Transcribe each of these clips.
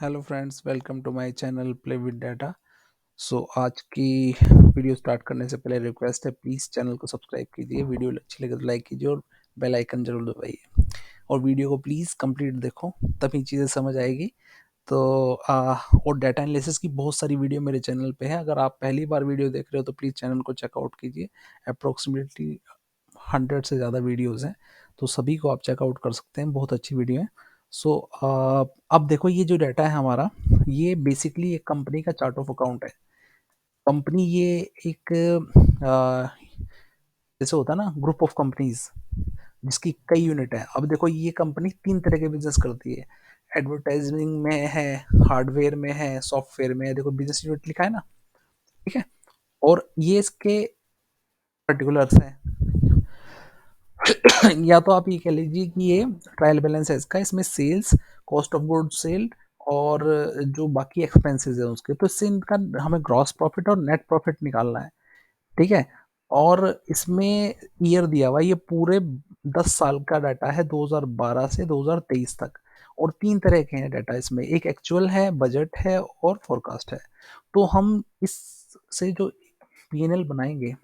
Hello friends, welcome to my channel play with data. आज की video start करने से पहले रिक्वेस्ट है, प्लीज़ चैनल को सब्सक्राइब कीजिए, वीडियो अच्छी लगे तो लाइक कीजिए और बेल आइकन जरूर दबाइए और वीडियो को प्लीज़ कंप्लीट देखो, तभी चीज़ें समझ आएगी। और डाटा एनालिसिस की बहुत सारी वीडियो मेरे चैनल पे है। अगर आप पहली बार वीडियो देख रहे हो तो प्लीज़ चैनल को चेकआउट कीजिए। अप्रोक्सीमेटली 100 से ज़्यादा वीडियोज़ हैं, तो सभी को आप चेकआउट कर सकते हैं, बहुत अच्छी वीडियो है। अब देखो, ये जो डाटा है हमारा, ये बेसिकली एक कंपनी का चार्ट ऑफ अकाउंट है। कंपनी ये एक जैसे होता है ना, ग्रुप ऑफ कंपनीज जिसकी कई यूनिट है। अब देखो, ये कंपनी 3 तरह के बिजनेस करती है। एडवर्टाइजिंग में है, हार्डवेयर में है, सॉफ्टवेयर में है। देखो बिजनेस यूनिट लिखा है ना, ठीक है। और ये इसके पर्टिकुलर्स हैं। या तो आप ये कह लीजिए कि ये ट्रायल बैलेंस है इसका, इसमें sales, cost of good sold और जो बाकी एक्सपेंसेस है उसके, तो इससे इनका हमें ग्रॉस प्रॉफिट और नेट प्रॉफिट निकालना है, ठीक है। और इसमें ईयर दिया हुआ है, ये पूरे 10 साल का डाटा है, 2012 से 2023 तक। और 3 तरह के हैं डाटा इसमें, एक एक्चुअल है, बजट है और फोरकास्ट है। तो हम इससे जो पीएनएल बनाएंगे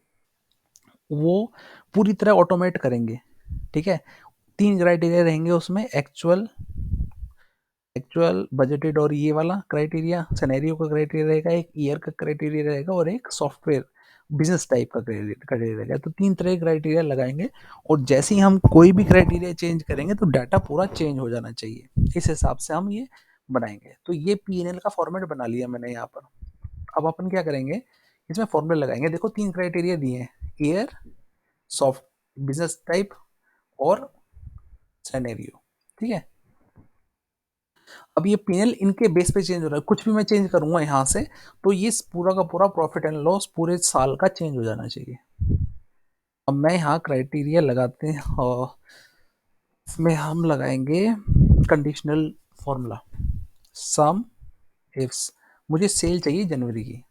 वो पूरी तरह ऑटोमेट करेंगे, ठीक है। 3 क्राइटेरिया रहेंगे उसमें, एक्चुअल, बजटेड और ये वाला क्राइटेरिया, सिनेरियो का क्राइटेरिया रहेगा, एक ईयर का क्राइटेरिया रहेगा और एक सॉफ्टवेयर बिजनेस टाइप का क्राइटेरिया रहेगा। तो 3 तरह के क्राइटेरिया लगाएंगे और जैसे ही हम कोई भी क्राइटेरिया चेंज करेंगे तो डाटा पूरा चेंज हो जाना चाहिए, इस हिसाब से हम ये बनाएंगे। तो ये पीएनएल का फॉर्मेट बना लिया मैंने यहाँ पर। अब अपन क्या करेंगे, इसमें फॉर्मूला लगाएंगे। देखो 3 क्राइटेरिया दिए हैं, ईयर, सॉफ्ट, बिजनेस टाइप और सिनेरियो, ठीक है। अब ये पीएनएल इनके बेस पे चेंज हो रहा है, कुछ भी मैं चेंज करूंगा यहाँ से तो ये पूरा का पूरा प्रॉफिट एंड लॉस पूरे साल का चेंज हो जाना चाहिए। अब मैं यहाँ क्राइटेरिया लगाते हैं और इसमें हम लगाएंगे कंडीशनल फॉर्मूला, सम इफ्स। मुझे सेल चाहिए जनवरी की,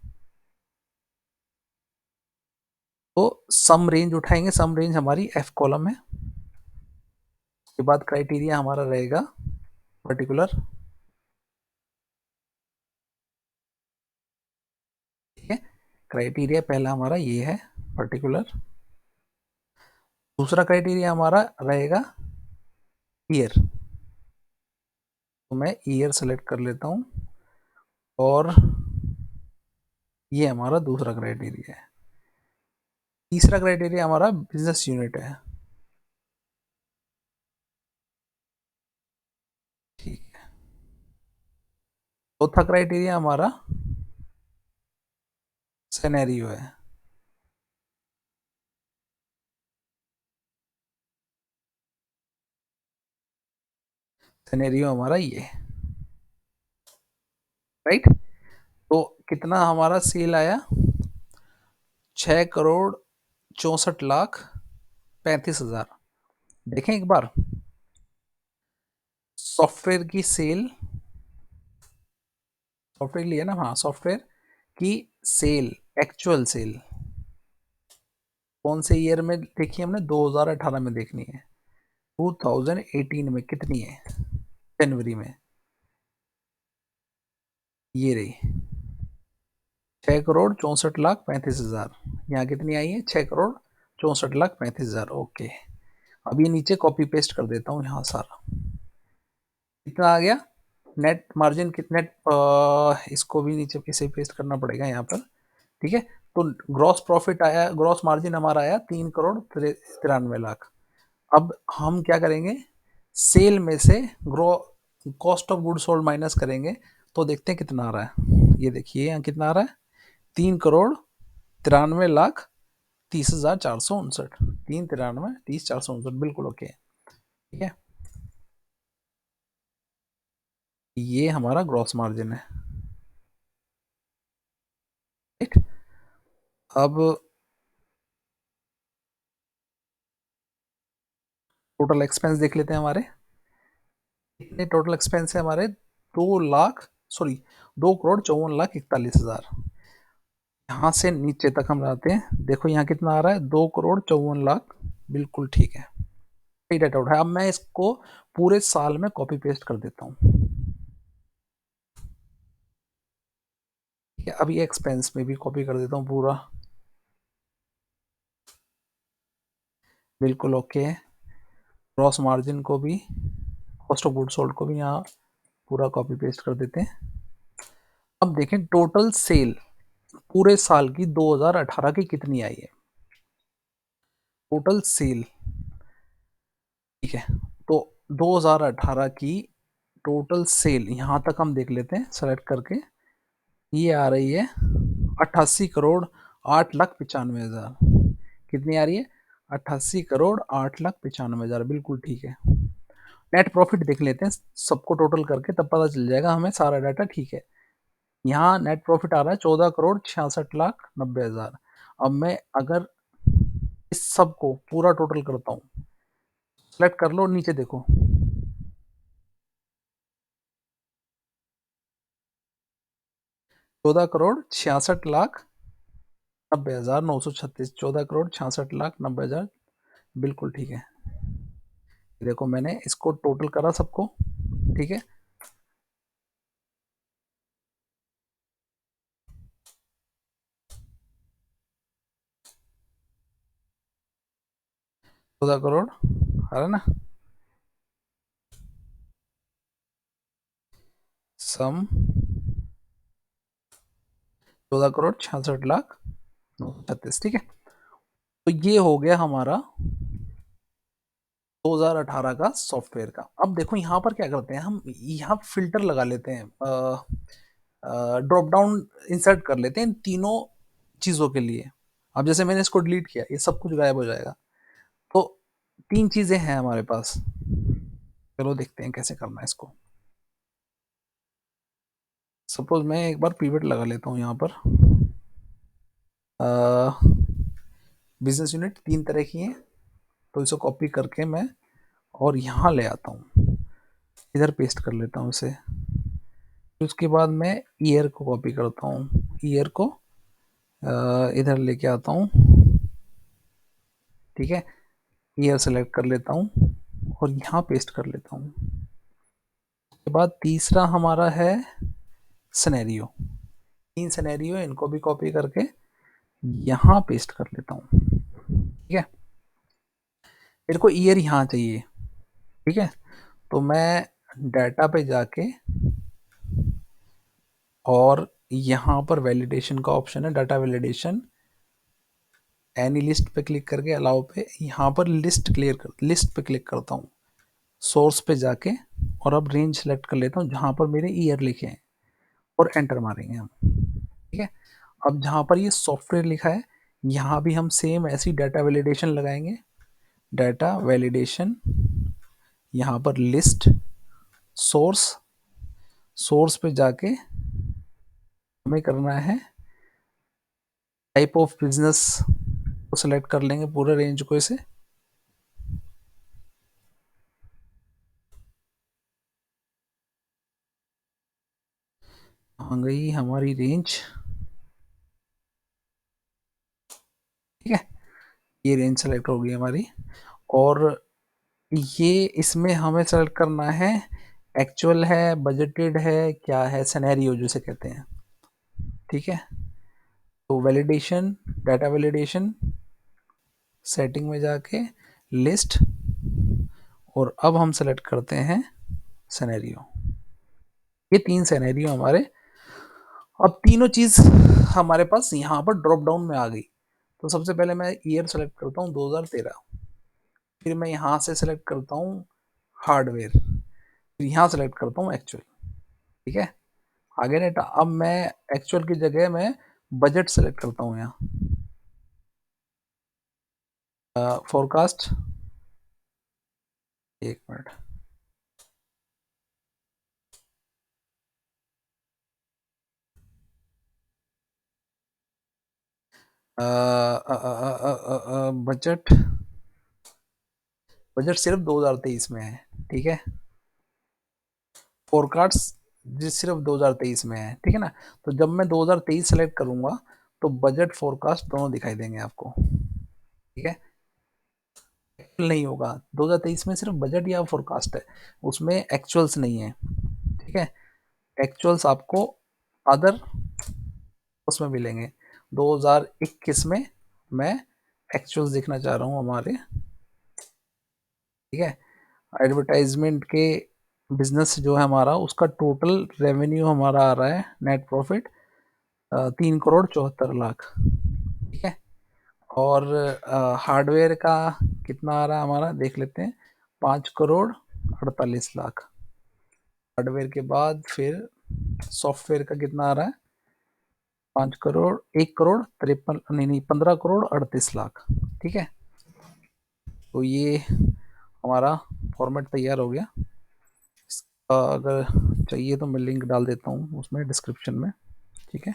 तो सम रेंज उठाएंगे। सम रेंज हमारी एफ कॉलम है। उसके बाद क्राइटेरिया हमारा रहेगा पर्टिकुलर, ठीक है। क्राइटेरिया पहला हमारा ये है, पर्टिकुलर। दूसरा क्राइटेरिया हमारा रहेगा ईयर, तो मैं ईयर सेलेक्ट कर लेता हूं और ये हमारा दूसरा क्राइटेरिया है। तीसरा क्राइटेरिया हमारा बिजनेस यूनिट है, ठीक है। चौथा क्राइटेरिया हमारा सिनेरियो है, सिनेरियो हमारा ये, राइट। तो कितना हमारा सेल आया, 6 करोड़ 64 लाख 35 हजार। देखें एक बार, सॉफ्टवेयर की सेल, सॉफ्टवेयर लिया ना, हाँ, सॉफ्टवेयर की सेल, एक्चुअल सेल कौन से ईयर में देखी हमने, 2018 में देखनी है। 2018 में कितनी है, जनवरी में, ये रही 6 करोड़ 64 लाख 35 हजार। यहाँ कितनी आई है, 6 करोड़ 64 लाख 35 हजार। ओके, अब ये नीचे कॉपी पेस्ट कर देता हूँ यहाँ सारा। कितना आ गया नेट मार्जिन, कितने, इसको भी नीचे कैसे पेस्ट करना पड़ेगा यहाँ पर, ठीक है। तो ग्रॉस प्रॉफिट आया, ग्रॉस मार्जिन हमारा आया 3 करोड़ 93 लाख। अब हम क्या करेंगे, सेल में से grow cost of good sold minus करेंगे तो देखते हैं कितना आ रहा है। ये देखिए यहाँ कितना आ रहा है, 3 करोड़ 93 लाख 30 हजार 459। 3 93 30 459, बिल्कुल ओके, ठीक है। ये हमारा ग्रॉस मार्जिन है, राइट। अब टोटल एक्सपेंस देख लेते हैं हमारे, कितने टोटल एक्सपेंस है हमारे, 2 लाख, सॉरी, 2 करोड़ 54 लाख 41 हजार। यहाँ से नीचे तक हम आते हैं, देखो यहाँ कितना आ रहा है, 2 करोड़ 54 लाख, बिल्कुल ठीक है, सही डाटा उठाया। अब मैं इसको पूरे साल में कॉपी पेस्ट कर देता हूँ। अभी एक्सपेंस में भी कॉपी कर देता हूँ पूरा, बिल्कुल ओके है। ग्रॉस मार्जिन को भी, कॉस्ट ऑफ गुड सोल्ड को भी यहाँ पूरा कॉपी पेस्ट कर देते हैं। अब देखें टोटल सेल पूरे साल की 2018 की कितनी आई है, टोटल सेल, ठीक है। तो 2018 की टोटल सेल यहां तक हम देख लेते हैं सेलेक्ट करके, ये आ रही है 88 करोड़ 8 लाख 95 हजार। कितनी आ रही है, 88 करोड़ 8 लाख 95 हजार, बिल्कुल ठीक है। नेट प्रॉफिट देख लेते हैं सबको टोटल करके, तब पता चल जाएगा हमें सारा डाटा, ठीक है। यहाँ नेट प्रॉफिट आ रहा है 14 करोड़ 66 लाख 90 हजार। अब मैं अगर इस सब को पूरा टोटल करता हूँ, सेलेक्ट कर लो, नीचे देखो 14 करोड़ 66 लाख 90 हजार 936, 14 करोड़ 66 लाख 90 हजार, बिल्कुल ठीक है। देखो मैंने इसको टोटल करा सबको, ठीक है। चौदह करोड़ आ रहा ना, सम 14 करोड़ 66 लाख 36, ठीक है। तो ये हो गया हमारा 2018 का सॉफ्टवेयर का। अब देखो यहाँ पर क्या करते हैं हम, यहाँ फिल्टर लगा लेते हैं, ड्रॉप डाउन इंसर्ट कर लेते हैं इन तीनों चीजों के लिए। अब जैसे मैंने इसको डिलीट किया, ये सब कुछ गायब हो जाएगा। तो तीन चीजें हैं हमारे पास, चलो देखते हैं कैसे करना है इसको। सपोज मैं एक बार पिवट लगा लेता हूँ यहाँ पर। बिजनेस यूनिट तीन तरह की हैं, तो इसे कॉपी करके मैं और यहाँ ले आता हूँ, इधर पेस्ट कर लेता हूँ इसे। उसके बाद मैं ईयर को कॉपी करता हूँ, ईयर को इधर लेके आता हूँ, ठीक है। ईयर सेलेक्ट कर लेता हूँ और यहाँ पेस्ट कर लेता हूँ। उसके बाद तीसरा हमारा है सिनेरियो, तीन सिनेरियो, इनको भी कॉपी करके यहाँ पेस्ट कर लेता हूँ, ठीक है। मेरे को ईयर यहाँ चाहिए, ठीक है। तो मैं डाटा पे जाके और यहाँ पर वैलिडेशन का ऑप्शन है, डाटा वैलिडेशन, एनी लिस्ट पे क्लिक करके अलाउ पे, यहाँ पर लिस्ट लिस्ट पे क्लिक करता हूँ, सोर्स पे जाके और अब रेंज सेलेक्ट कर लेता हूँ जहाँ पर मेरे ईयर लिखे हैं और एंटर मारेंगे हम, ठीक है। अब जहाँ पर ये सॉफ्टवेयर लिखा है, यहाँ भी हम सेम ऐसी डाटा वैलिडेशन लगाएंगे, डाटा वैलिडेशन, यहाँ पर लिस्ट, सोर्स, सोर्स पे जाके हमें करना है टाइप ऑफ बिजनेस को सिलेक्ट कर लेंगे, पूरे रेंज को इसे, आ गई हमारी रेंज, ठीक है। ये रेंज सेलेक्ट हो गई हमारी। और ये इसमें हमें सेलेक्ट करना है एक्चुअल है, बजटेड है, क्या है, सिनेरियो जिसे कहते हैं, ठीक है। तो वैलिडेशन, डाटा वैलिडेशन, सेटिंग में जाके लिस्ट, और अब हम सेलेक्ट करते हैं सिनेरियो। ये तीन सिनेरियो हमारे, अब तीनों चीज हमारे पास यहाँ पर ड्रॉप डाउन में आ गई। तो सबसे पहले मैं ईयर सेलेक्ट करता हूँ 2013, फिर मैं यहाँ से सेलेक्ट करता हूँ हार्डवेयर, फिर यहाँ सेलेक्ट करता हूँ एक्चुअल, ठीक है। आगे डेटा, अब मैं एक्चुअल की जगह मैं बजट सेलेक्ट करता हूँ यहाँ, फोरकास्ट, एक मिनट, बजट, बजट सिर्फ 2023 में है, ठीक है। फोरकास्ट जी सिर्फ 2023 में है, ठीक है ना। तो जब मैं 2023 सेलेक्ट करूंगा तो बजट फोरकास्ट दोनों दिखाई देंगे आपको, ठीक है। नहीं होगा, 2023 में सिर्फ बजट या फोरकास्ट है, उसमें एक्चुअल्स नहीं है, ठीक है। एक्चुअल्स आपको अदर उसमें मिलेंगे। 2021 में मैं एक्चुअल्स देखना चाह रहा हूँ हमारे, ठीक है। एडवर्टाइजमेंट के बिजनेस जो है हमारा, उसका टोटल रेवेन्यू हमारा आ रहा है, नेट प्रॉफिट 3 करोड़ 74 लाख, ठीक है। और हार्डवेयर का कितना आ रहा है हमारा, देख लेते हैं, 5 करोड़ 48 लाख। हार्डवेयर के बाद फिर सॉफ्टवेयर का कितना आ रहा है, 1 करोड़ 53, नहीं 15 करोड़ 38 लाख, ठीक है। तो ये हमारा फॉर्मेट तैयार हो गया। अगर चाहिए तो मैं लिंक डाल देता हूँ उसमें डिस्क्रिप्शन में, ठीक है।